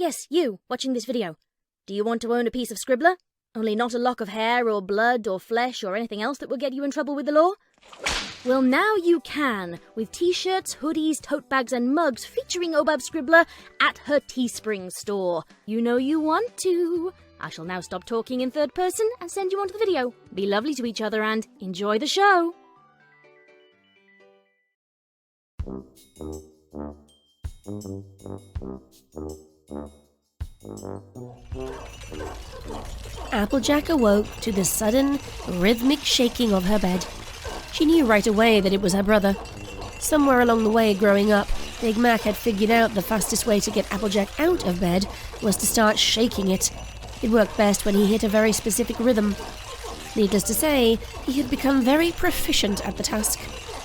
Yes, you, watching this video. Do you want to own a piece of Scribbler? Only not a lock of hair or blood or flesh or anything else that will get you in trouble with the law? Well, now you can, with t-shirts, hoodies, tote bags and mugs featuring Obab Scribbler at her Teespring store. You know you want to. I shall now stop talking in third person and send you on to the video. Be lovely to each other and enjoy the show. Applejack awoke to the sudden, rhythmic shaking of her bed. She knew right away that it was her brother. Somewhere along the way growing up, Big Mac had figured out the fastest way to get Applejack out of bed was to start shaking it. It worked best when he hit a very specific rhythm. Needless to say, he had become very proficient at the task.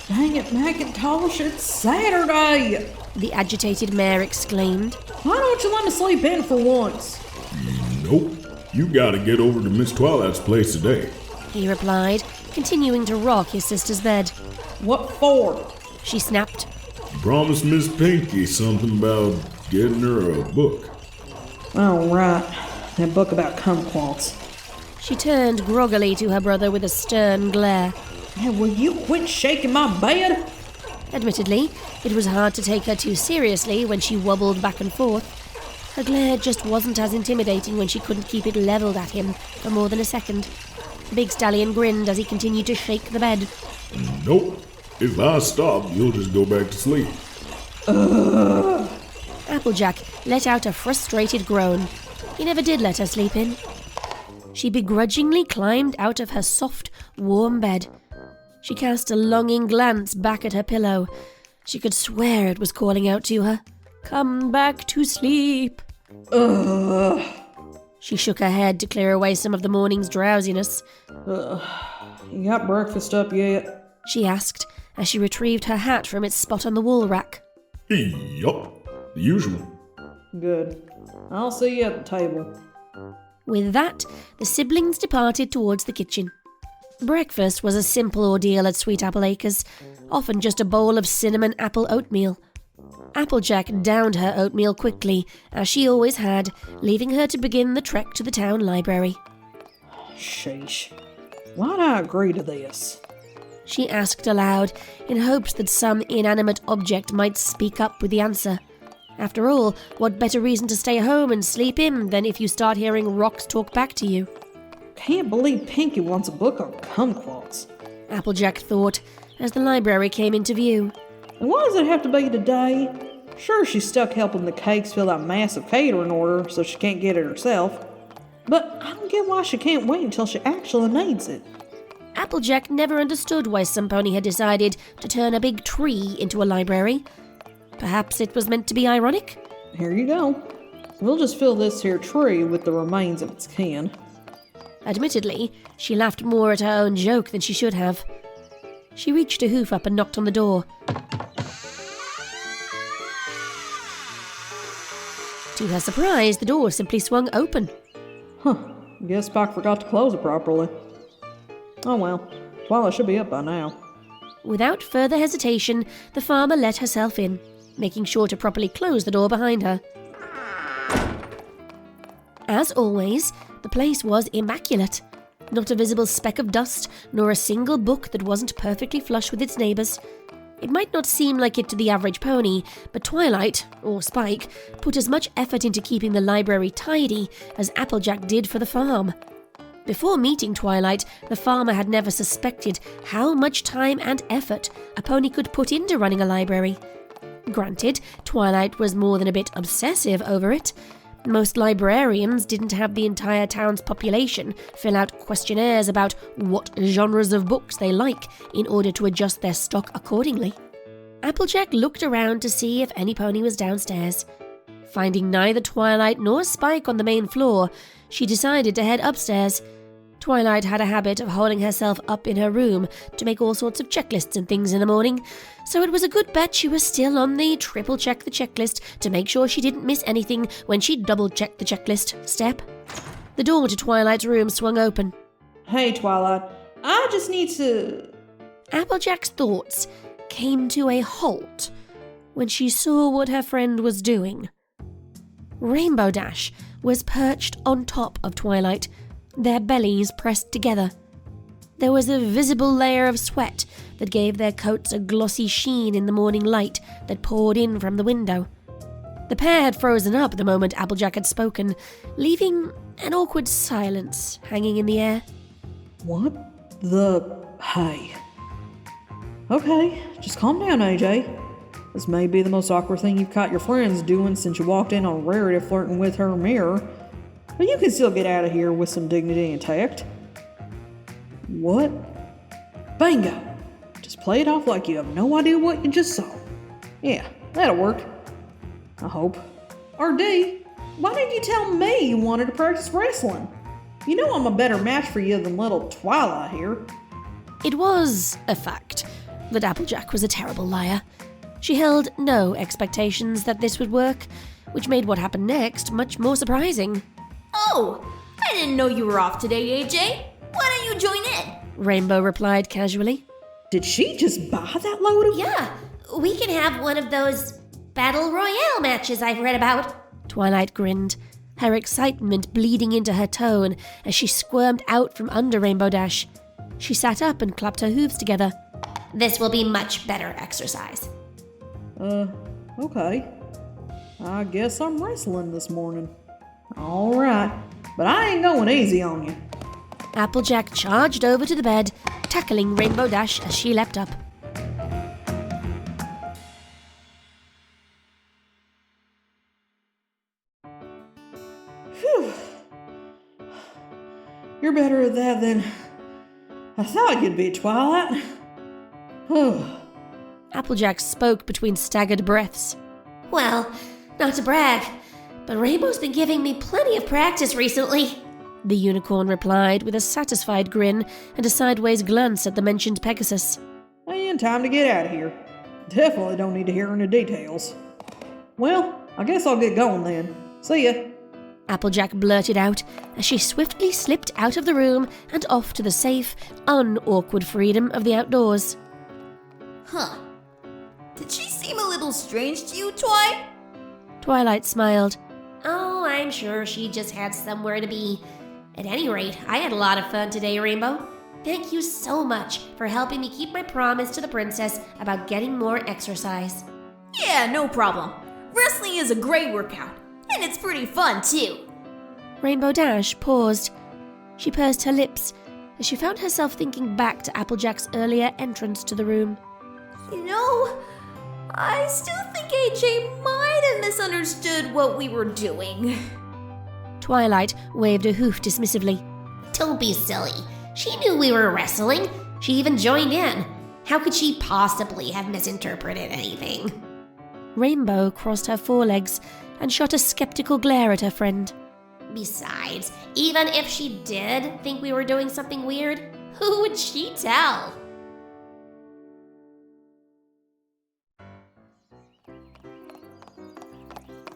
Dang it, Macintosh, it's Saturday! The agitated mayor exclaimed. Why don't you let me sleep in for once? Nope. You gotta get over to Miss Twilight's place today. He replied, continuing to rock his sister's bed. What for? She snapped. You promised Miss Pinkie something about getting her a book. Oh, right. That book about kumquats. She turned groggily to her brother with a stern glare. Hey, will you quit shaking my bed? Admittedly, it was hard to take her too seriously when she wobbled back and forth. Her glare just wasn't as intimidating when she couldn't keep it levelled at him for more than a second. The big stallion grinned as he continued to shake the bed. Nope. If I stop, you'll just go back to sleep. Applejack let out a frustrated groan. He never did let her sleep in. She begrudgingly climbed out of her soft, warm bed. She cast a longing glance back at her pillow. She could swear it was calling out to her. Come back to sleep. She shook her head to clear away some of the morning's drowsiness. You got breakfast up yet? She asked as she retrieved her hat from its spot on the wool rack. Yup. The usual. Good. I'll see you at the table. With that, the siblings departed towards the kitchen. Breakfast was a simple ordeal at Sweet Apple Acres, often just a bowl of cinnamon apple oatmeal. Applejack downed her oatmeal quickly, as she always had, leaving her to begin the trek to the town library. Sheesh. Why'd I agree to this? She asked aloud, in hopes that some inanimate object might speak up with the answer. After all, what better reason to stay home and sleep in than if you start hearing rocks talk back to you? Can't believe Pinkie wants a book on kumquats. Applejack thought, as the library came into view. And why does it have to be today? Sure, she's stuck helping the cakes fill that massive catering order so she can't get it herself. But I don't get why she can't wait until she actually needs it. Applejack never understood why some pony had decided to turn a big tree into a library. Perhaps it was meant to be ironic? Here you go. We'll just fill this here tree with the remains of its kin. Admittedly, she laughed more at her own joke than she should have. She reached a hoof up and knocked on the door. To her surprise, the door simply swung open. Guess Spike forgot to close it properly. Oh well, Twilight should be up by now. Without further hesitation, the farmer let herself in, making sure to properly close the door behind her. As always, the place was immaculate. Not a visible speck of dust, nor a single book that wasn't perfectly flush with its neighbours. It might not seem like it to the average pony, but Twilight, or Spike, put as much effort into keeping the library tidy as Applejack did for the farm. Before meeting Twilight, the farmer had never suspected how much time and effort a pony could put into running a library. Granted, Twilight was more than a bit obsessive over it. Most librarians didn't have the entire town's population fill out questionnaires about what genres of books they like in order to adjust their stock accordingly. Applejack looked around to see if any pony was downstairs. Finding neither Twilight nor Spike on the main floor, she decided to head upstairs. Twilight had a habit of holding herself up in her room to make all sorts of checklists and things in the morning, so it was a good bet she was still on the triple-check the checklist to make sure she didn't miss anything when she double-checked the checklist step. The door to Twilight's room swung open. Hey, Twilight, I just need to... Applejack's thoughts came to a halt when she saw what her friend was doing. Rainbow Dash was perched on top of Twilight, their bellies pressed together. There was a visible layer of sweat that gave their coats a glossy sheen in the morning light that poured in from the window. The pair had frozen up the moment Applejack had spoken, leaving an awkward silence hanging in the air. What the... Hey. Okay, just calm down, AJ. This may be the most awkward thing you've caught your friends doing since you walked in on Rarity flirting with her mirror, but you can still get out of here with some dignity and tact. What? Bingo! Just play it off like you have no idea what you just saw. Yeah, that'll work. I hope. RD, why didn't you tell me you wanted to practice wrestling? You know I'm a better match for you than little Twilight here. It was a fact that Applejack was a terrible liar. She held no expectations that this would work, which made what happened next much more surprising. Oh, I didn't know you were off today, AJ. Why don't you join in? Rainbow replied casually. Did she just buy that load of... Yeah, we can have one of those battle royale matches I've read about. Twilight grinned, her excitement bleeding into her tone as she squirmed out from under Rainbow Dash. She sat up and clapped her hooves together. This will be much better exercise. Okay. I guess I'm wrestling this morning. Alright, but I ain't going easy on you. Applejack charged over to the bed, tackling Rainbow Dash as she leapt up. Phew. You're better at that than I thought you'd be, Twilight. Applejack spoke between staggered breaths. Well, not to brag, but Rainbow's been giving me plenty of practice recently. The unicorn replied with a satisfied grin and a sideways glance at the mentioned Pegasus. And time to get out of here. Definitely don't need to hear any details. Well, I guess I'll get going then. See ya. Applejack blurted out as she swiftly slipped out of the room and off to the safe, unawkward freedom of the outdoors. Huh. Did she seem a little strange to you, Twi? Twilight smiled. Oh, I'm sure she just had somewhere to be. At any rate, I had a lot of fun today, Rainbow. Thank you so much for helping me keep my promise to the princess about getting more exercise. Yeah, no problem. Wrestling is a great workout, and it's pretty fun, too. Rainbow Dash paused. She pursed her lips as she found herself thinking back to Applejack's earlier entrance to the room. You know, I still think AJ might have misunderstood what we were doing. Twilight waved a hoof dismissively. Don't be silly. She knew we were wrestling. She even joined in. How could she possibly have misinterpreted anything? Rainbow crossed her forelegs and shot a skeptical glare at her friend. Besides, even if she did think we were doing something weird, who would she tell?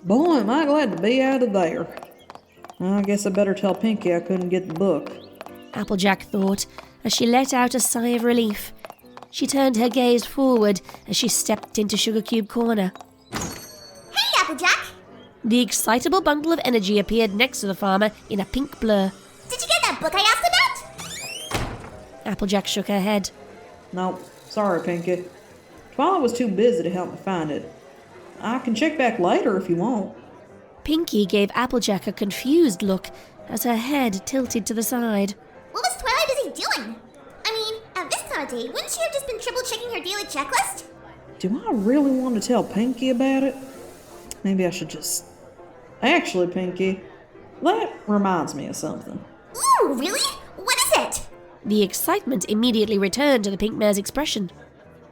Boy, am I glad to be out of there. I guess I better tell Pinkie I couldn't get the book. Applejack thought as she let out a sigh of relief. She turned her gaze forward as she stepped into Sugar Cube Corner. Hey, Applejack! The excitable bundle of energy appeared next to the farmer in a pink blur. Did you get that book I asked about? Applejack shook her head. No, sorry, Pinkie. Twilight was too busy to help me find it. I can check back later if you want. Pinkie gave Applejack a confused look as her head tilted to the side. What was Twilight busy doing? I mean, at this time of day, wouldn't she have just been triple-checking her daily checklist? Do I really want to tell Pinkie about it? Maybe I should just... Actually, Pinkie, that reminds me of something. Ooh, really? What is it? The excitement immediately returned to the pink mare's expression.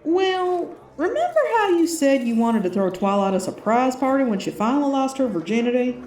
Well, remember how you said you wanted to throw Twilight a surprise party when she finally lost her virginity?